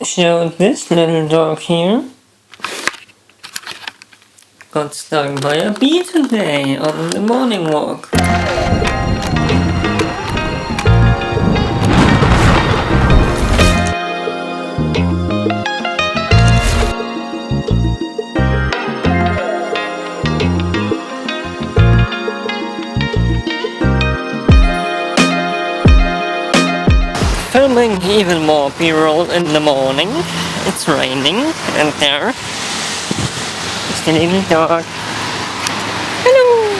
So this little dog here got stung by a bee today on the morning walk. Filming even more B-roll in the morning. It's raining, and there is the little dog. Hello!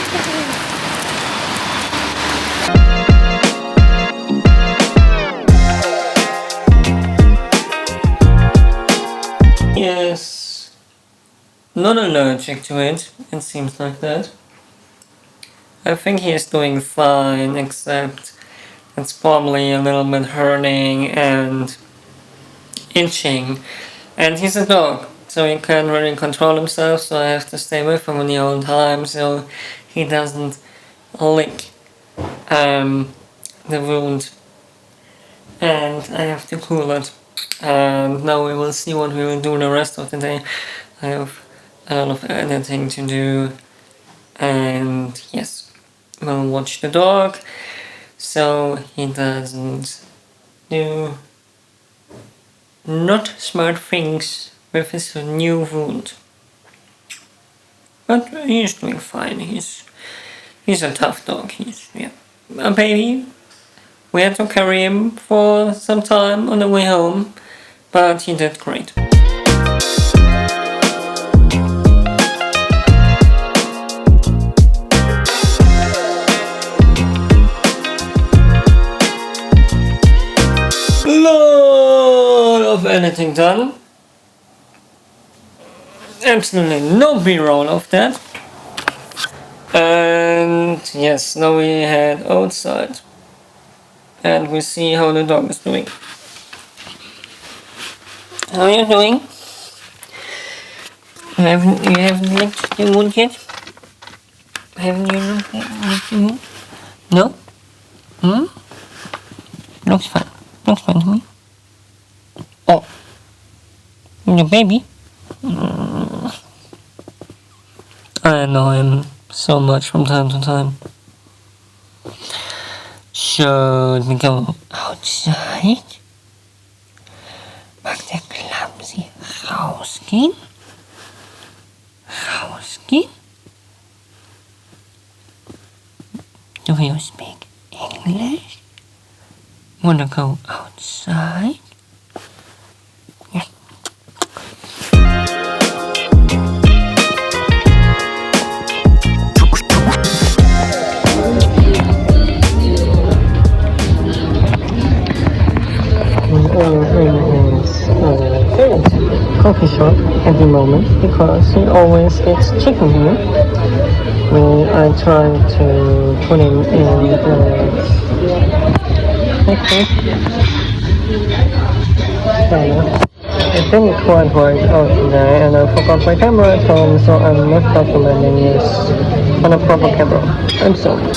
Yes, not allergic to it. It seems like that. I think he is doing fine, except it's probably a little bit hurting and itching. And he's a dog, so he can't really control himself, so I have to stay with him the whole time so he doesn't lick the wound. And I have to cool it. And now we will see what we will do the rest of the day. I have a lot of editing to do. And yes, we'll watch the dog so he doesn't do not smart things with his new wound. But he's doing fine. He's a tough dog. He's a baby. We had to carry him for some time on the way home, but he did great. Lot of editing done. Absolutely no B-roll of that. And yes, now we head outside and we see how the dog is doing. How are you doing? You haven't licked the wound yet? Haven't you licked the wound? No? Looks fine. Looks fine to me. Oh. The baby? I annoy him so much from time to time. Should we go outside? Mag der Clumsy rausgehen? Rausgehen? Do you speak English? Wanna go outside? Yeah. Coffee shop at the moment because he always eats chicken here. I try to put him in the breakfast. It didn't quite work out today and I forgot my camera at home, so I'm not documenting this on a proper camera. I'm sorry.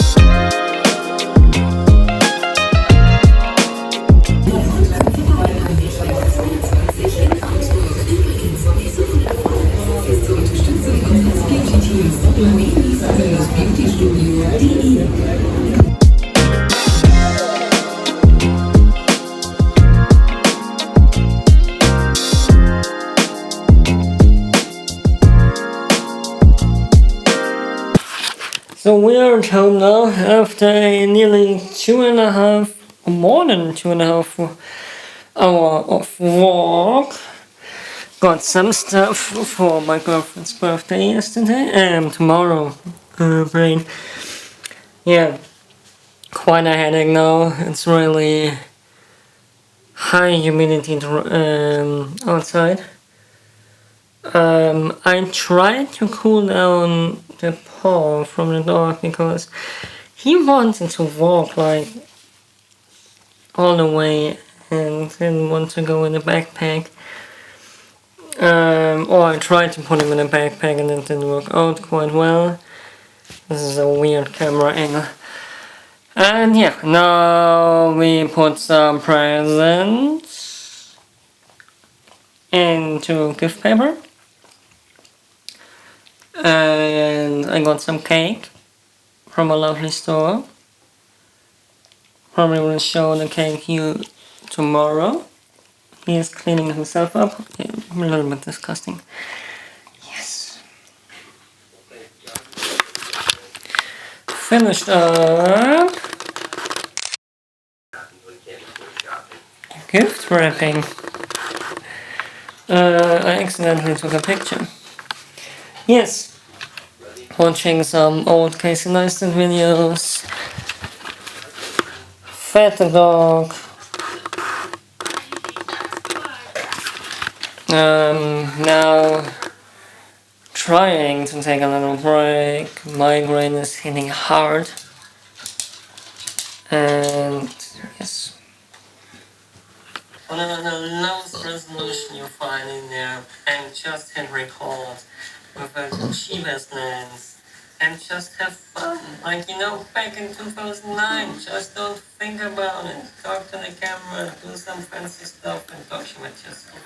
So we are at home now after a nearly 2.5, or more than 2.5 hour of walk. Got some stuff for my girlfriend's birthday yesterday, tomorrow, brain. Yeah, quite a headache now. It's really high humidity outside. I tried to cool down the paw from the dog because he wanted to walk like all the way and didn't want to go in the backpack. Or I tried to put him in a backpack and it didn't work out quite well. This is a weird camera angle. And yeah, now we put some presents into gift paper. And I got some cake from a lovely store. Probably will show the cake you tomorrow. He is cleaning himself up. A little bit disgusting. Yes. Finished up. Gift wrapping. I accidentally took a picture. Yes. Watching some old Casey Neistat videos. Fed the dog. Now trying to take a little break. Migraine is hitting hard. And yes. Whatever the lowest resolution you find in there, and just hit record with the cheapest lens. And just have fun. Like, back in 2009, just don't think about it. Talk to the camera, do some fancy stuff, and document yourself.